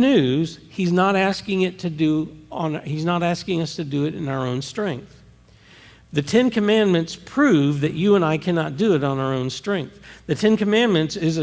news, he's not asking us to do it in our own strength. The Ten Commandments prove that you and I cannot do it on our own strength. The Ten Commandments is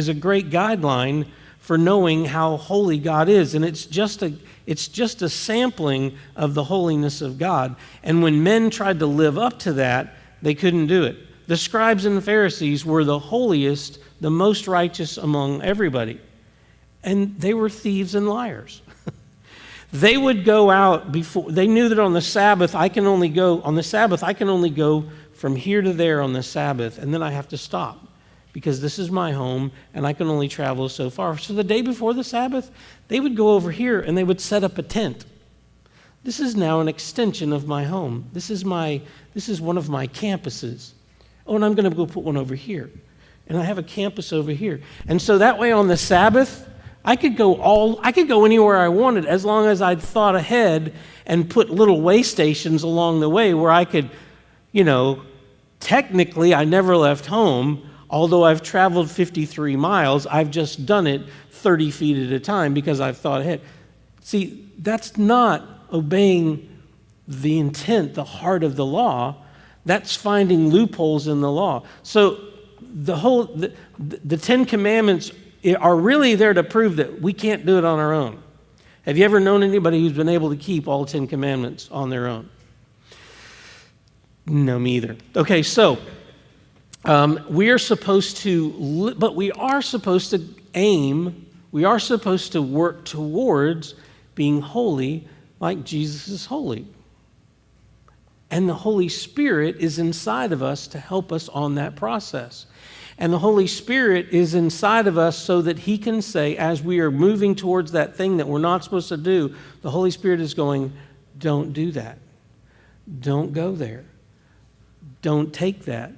a great guideline for knowing how holy God is, and it's just a sampling of the holiness of God. And when men tried to live up to that, they couldn't do it. The scribes and the Pharisees were the holiest, the most righteous among everybody, and they were thieves and liars. They would go out before, they knew that on the Sabbath I can only go from here to there on the Sabbath, and then I have to stop because this is my home and I can only travel so far. So the day before the Sabbath, they would go over here and they would set up a tent. This is now an extension of my home. This is one of my campuses. Oh, and I'm going to go put one over here. And I have a campus over here. And so that way on the Sabbath, I could go anywhere I wanted as long as I'd thought ahead and put little way stations along the way where I could, technically I never left home. Although I've traveled 53 miles, I've just done it 30 feet at a time because I've thought ahead. See, that's not obeying the intent, the heart of the law. That's finding loopholes in the law. So the Ten Commandments are really there to prove that we can't do it on our own. Have you ever known anybody who's been able to keep all 10 commandments on their own? No, me either. Okay, so we are supposed to work towards being holy like Jesus is holy. And the Holy Spirit is inside of us to help us on that process. And the Holy Spirit is inside of us so that he can say, as we are moving towards that thing that we're not supposed to do, the Holy Spirit is going, don't do that. Don't go there. Don't take that.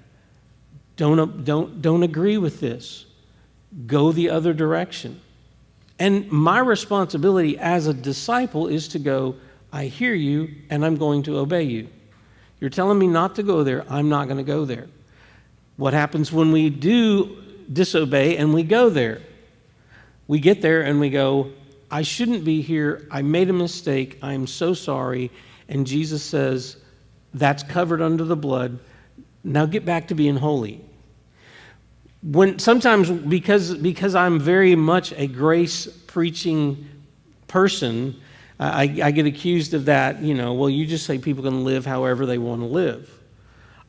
Don't agree with this. Go the other direction. And my responsibility as a disciple is to go, I hear you and I'm going to obey you. You're telling me not to go there, I'm not going to go there. What happens when we do disobey and we go there? We get there and we go, I shouldn't be here. I made a mistake. I'm so sorry. And Jesus says, that's covered under the blood. Now get back to being holy. Sometimes because I'm very much a grace preaching person, I get accused of that, well, you just say people can live however they want to live.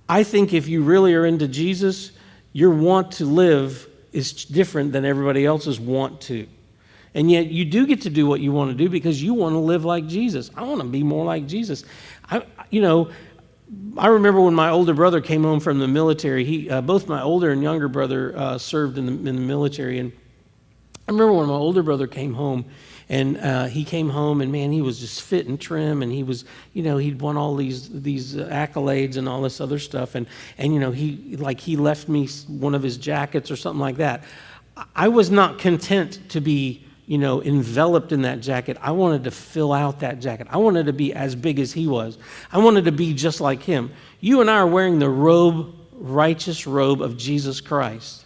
I think if you really are into Jesus, your want to live is different than everybody else's want to. And yet you do get to do what you want to do because you want to live like Jesus. I want to be more like Jesus. I remember when my older brother came home from the military. Both my older and younger brother served in the military. And I remember when my older brother came home, and he came home, and man, he was just fit and trim, and he was, he'd won all these accolades and all this other stuff, and he left me one of his jackets or something like that. I was not content to be, enveloped in that jacket. I wanted to fill out that jacket. I wanted to be as big as he was. I wanted to be just like him. You and I are wearing the righteous robe of Jesus Christ.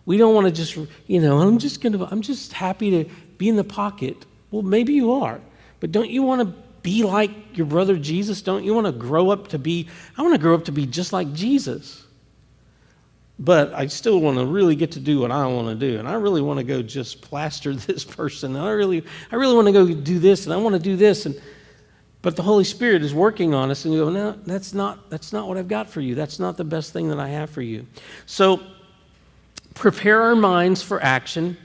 We don't want to just, I'm just happy to be in the pocket. Well, maybe you are, but don't you want to be like your brother Jesus? Don't you want to grow up to be, I want to grow up to be just like Jesus. But I still want to really get to do what I want to do. And I really want to go just plaster this person. And I really want to go do this, and I want to do this. But the Holy Spirit is working on us, and you go, no, that's not what I've got for you. That's not the best thing that I have for you. So prepare our minds for action.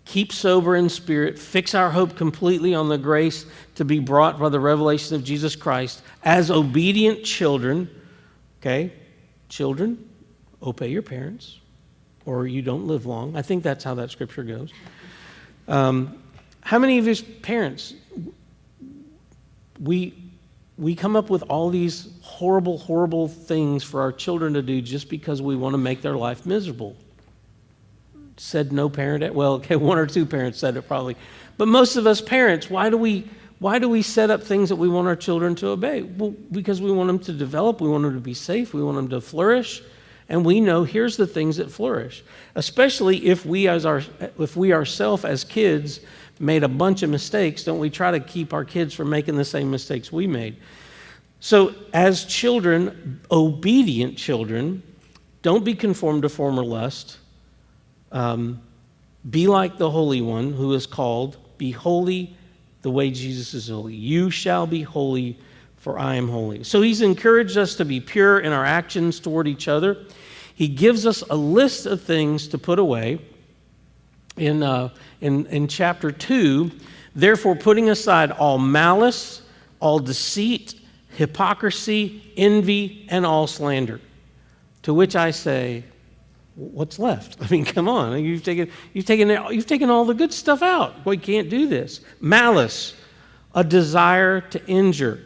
Keep sober in spirit. Fix our hope completely on the grace to be brought by the revelation of Jesus Christ as obedient children. Okay? Children, obey your parents, or you don't live long. I think that's how that scripture goes. How many of his parents, we come up with all these horrible, horrible things for our children to do just because we want to make their life miserable? Said no parent, well, okay, one or two parents said it probably. But most of us parents, why do we set up things that we want our children to obey? Well, because we want them to develop, we want them to be safe, we want them to flourish, and we know here's the things that flourish. Especially if we ourselves as kids made a bunch of mistakes, don't we try to keep our kids from making the same mistakes we made? So as children, obedient children, don't be conformed to former lust. Be like the Holy One who is called. Be holy the way Jesus is holy. You shall be holy, for I am holy. So he's encouraged us to be pure in our actions toward each other. He gives us a list of things to put away. In chapter 2, therefore putting aside all malice, all deceit, hypocrisy, envy, and all slander. To which I say, what's left? I mean, come on. You've taken all the good stuff out. Well, you can't do this. Malice, a desire to injure.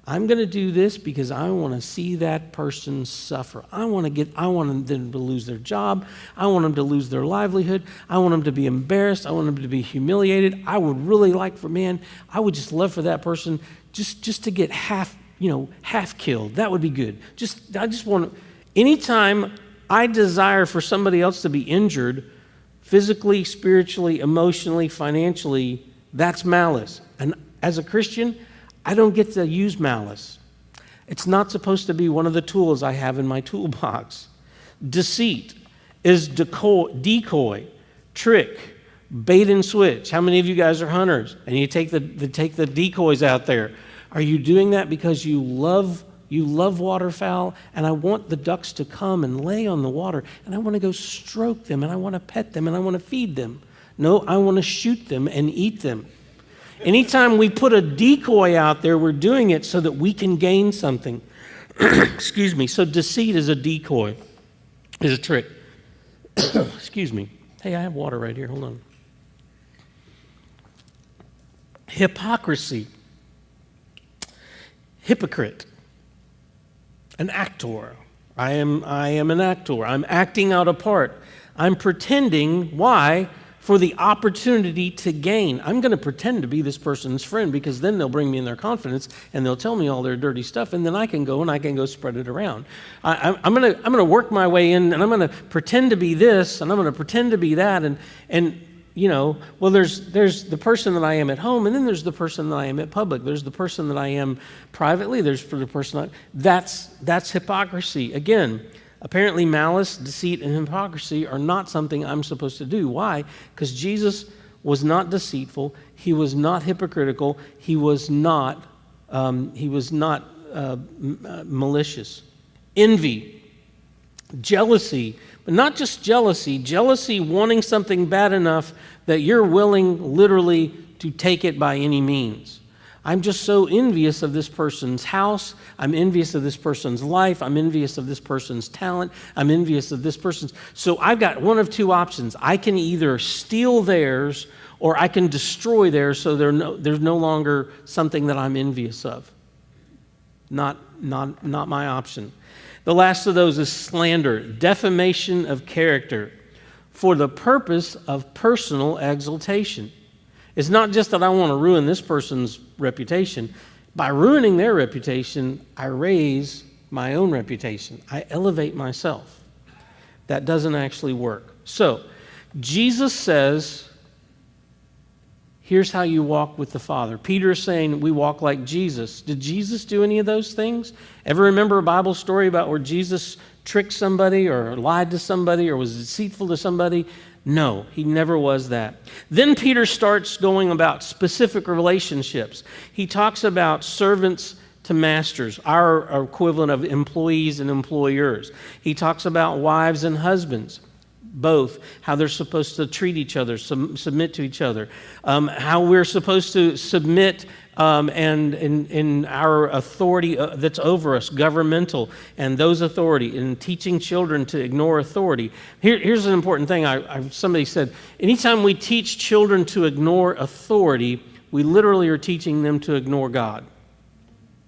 I'm going to do this because I want to see that person suffer. I want them to lose their job. I want them to lose their livelihood. I want them to be embarrassed. I want them to be humiliated. I would really like I would just love for that person just to get half killed. That would be good. I just want to, anytime I desire for somebody else to be injured, physically, spiritually, emotionally, financially, that's malice. And as a Christian, I don't get to use malice. It's not supposed to be one of the tools I have in my toolbox. Deceit is decoy, trick, bait and switch. How many of you guys are hunters and you take the decoys out there? Are you doing that because you love waterfowl and I want the ducks to come and lay on the water and I want to go stroke them and I want to pet them and I want to feed them? No, I want to shoot them and eat them. Anytime we put a decoy out there, we're doing it so that we can gain something. Excuse me. So deceit is a decoy, is a trick. Excuse me. Hey, I have water right here. Hold on. Hypocrisy. Hypocrite. An actor. I am an actor. I'm acting out a part. I'm pretending. Why? For the opportunity to gain. I'm going to pretend to be this person's friend because then they'll bring me in their confidence and they'll tell me all their dirty stuff and then I can go spread it around. I'm going to work my way in and I'm going to pretend to be this and I'm going to pretend to be that and there's the person that I am at home and then there's the person that I am at public. There's the person that I am privately. There's the person that's hypocrisy. Again, apparently malice, deceit, and hypocrisy are not something I'm supposed to do. Why? Because Jesus was not deceitful. He was not hypocritical. He was not malicious. Envy, jealousy, but not just jealousy. Jealousy wanting something bad enough that you're willing literally to take it by any means. I'm just so envious of this person's house. I'm envious of this person's life. I'm envious of this person's talent. I'm envious of this person's. So I've got one of two options. I can either steal theirs or I can destroy theirs so there's no longer something that I'm envious of. Not my option. The last of those is slander, defamation of character for the purpose of personal exaltation. It's not just that I want to ruin this person's reputation. By ruining their reputation, I raise my own reputation. I elevate myself. That doesn't actually work. So, Jesus says, here's how you walk with the Father. Peter is saying we walk like Jesus. Did Jesus do any of those things? Ever remember a Bible story about where Jesus tricked somebody or lied to somebody or was deceitful to somebody? No, he never was that. Then Peter starts going about specific relationships. He talks about servants to masters, our equivalent of employees and employers. He talks about wives and husbands, both, how they're supposed to treat each other, submit to each other, how we're supposed to submit and in our authority that's over us, governmental, and those authority, and teaching children to ignore authority. Here's an important thing. Somebody said, anytime we teach children to ignore authority, we literally are teaching them to ignore God.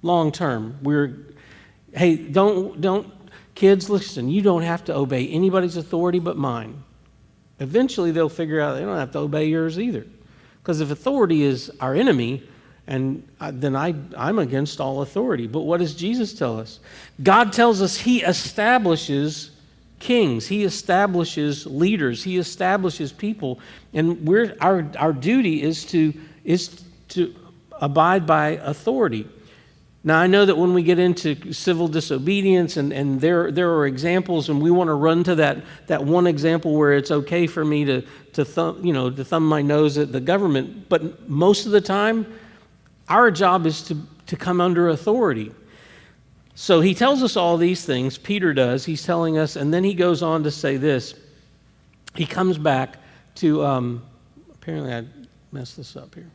Long term, don't kids, listen, you don't have to obey anybody's authority but mine. Eventually, they'll figure out they don't have to obey yours either. Because if authority is our enemy, and then I'm against all authority. But what does Jesus tell us? God tells us he establishes kings. He establishes leaders. He establishes people. And our duty is to abide by authority. Now, I know that when we get into civil disobedience, and there are examples, and we want to run to that one example where it's okay for me to thumb my nose at the government. But most of the time, our job is to come under authority. So he tells us all these things. Peter does. He's telling us, and then he goes on to say this. He comes back to, apparently I messed this up here.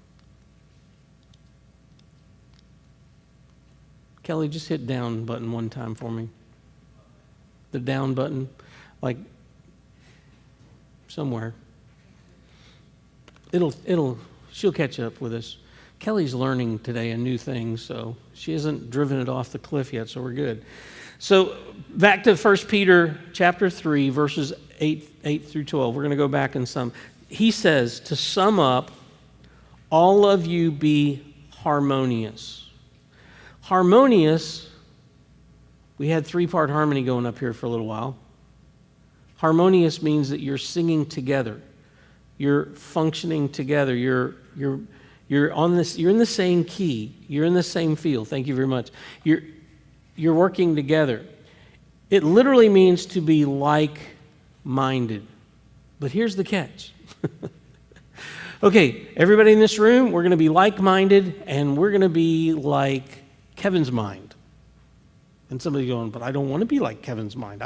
Kelly, just hit down button one time for me. The down button, like somewhere. She'll catch up with us. Kelly's learning today a new thing, so she hasn't driven it off the cliff yet, so we're good. So back to 1 Peter chapter 3, verses 8 through 12. We're going to go back in some. He says, to sum up, all of you be harmonious. Harmonious, we had 3-part harmony going up here for a little while. Harmonious means that you're singing together. You're functioning together. You're on this. You're in the same key. You're in the same field. Thank you very much. You're working together. It literally means to be like-minded. But here's the catch. Okay, everybody in this room, we're going to be like-minded, and we're going to be like Kevin's mind. And somebody going, but I don't want to be like Kevin's mind.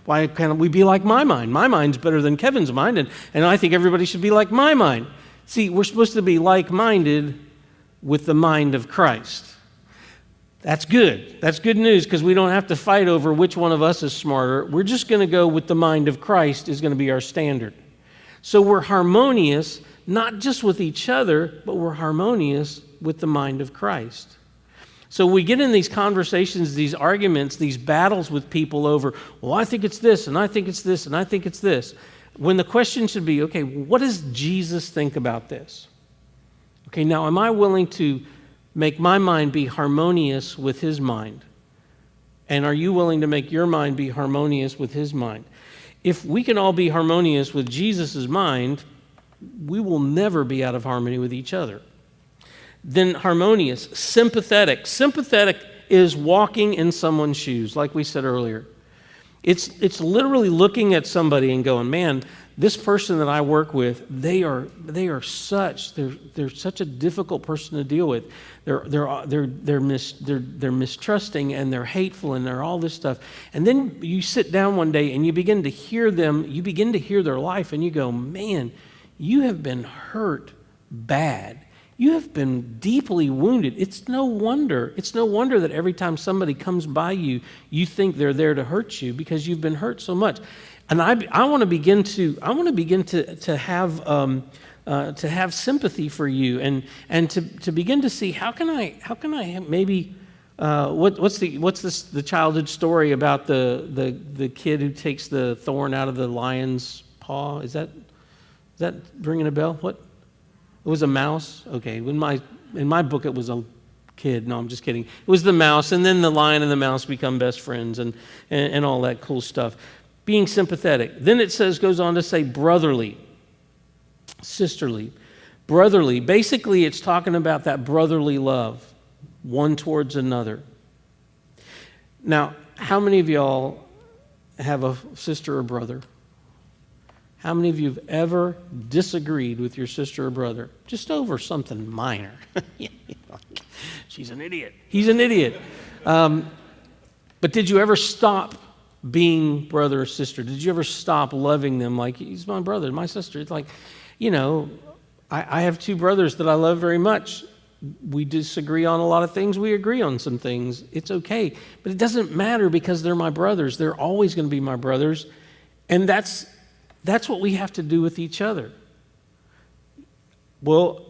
Why can't we be like my mind? My mind's better than Kevin's mind, and I think everybody should be like my mind. See, we're supposed to be like-minded with the mind of Christ. That's good. That's good news, because we don't have to fight over which one of us is smarter. We're just going to go with the mind of Christ is going to be our standard. So we're harmonious, not just with each other, but we're harmonious with the mind of Christ. So we get in these conversations, these arguments, these battles with people over, well, I think it's this, and I think it's this, and I think it's this. When the question should be, okay, what does Jesus think about this? Okay, now am I willing to make my mind be harmonious with his mind? And are you willing to make your mind be harmonious with his mind? If we can all be harmonious with Jesus' mind, we will never be out of harmony with each other. Then harmonious, sympathetic. Sympathetic is walking in someone's shoes, like we said earlier. It's literally looking at somebody and going, man, this person that I work with, they're such a difficult person to deal with. They're mistrusting, and they're hateful, and they're all this stuff. And then you sit down one day and you begin to hear them, you begin to hear their life, and you go, man, you have been hurt bad. You have been deeply wounded. It's no wonder that every time somebody comes by you, you think they're there to hurt you, because you've been hurt so much. And I want to begin to have sympathy for you, and to begin to see how can I maybe what's the childhood story about the kid who takes the thorn out of the lion's paw? Is that ringing a bell? What? It was a mouse? Okay, in my book it was a kid. No, I'm just kidding. It was the mouse, and then the lion and the mouse become best friends, and all that cool stuff. Being sympathetic. Then it goes on to say brotherly, sisterly. Brotherly, basically it's talking about that brotherly love, one towards another. Now, how many of y'all have a sister or brother? How many of you have ever disagreed with your sister or brother just over something minor? She's an idiot. He's an idiot. But did you ever stop being brother or sister? Did you ever stop loving them like, he's my brother, my sister? It's like, I have 2 brothers that I love very much. We disagree on a lot of things. We agree on some things. It's okay. But it doesn't matter, because they're my brothers. They're always going to be my brothers. And that's what we have to do with each other. Well,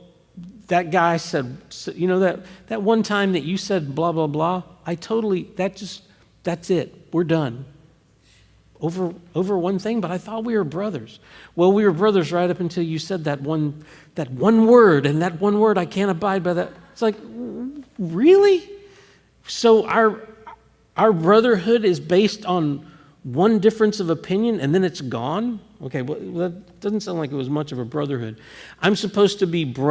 that guy said, that one time that you said blah, blah, blah, that's it. We're done. Over one thing, but I thought we were brothers. Well, we were brothers right up until you said that one word, and that one word, I can't abide by that. It's like, really? So our brotherhood is based on one difference of opinion and then it's gone? Okay, well, that doesn't sound like it was much of a brotherhood. I'm supposed to be brother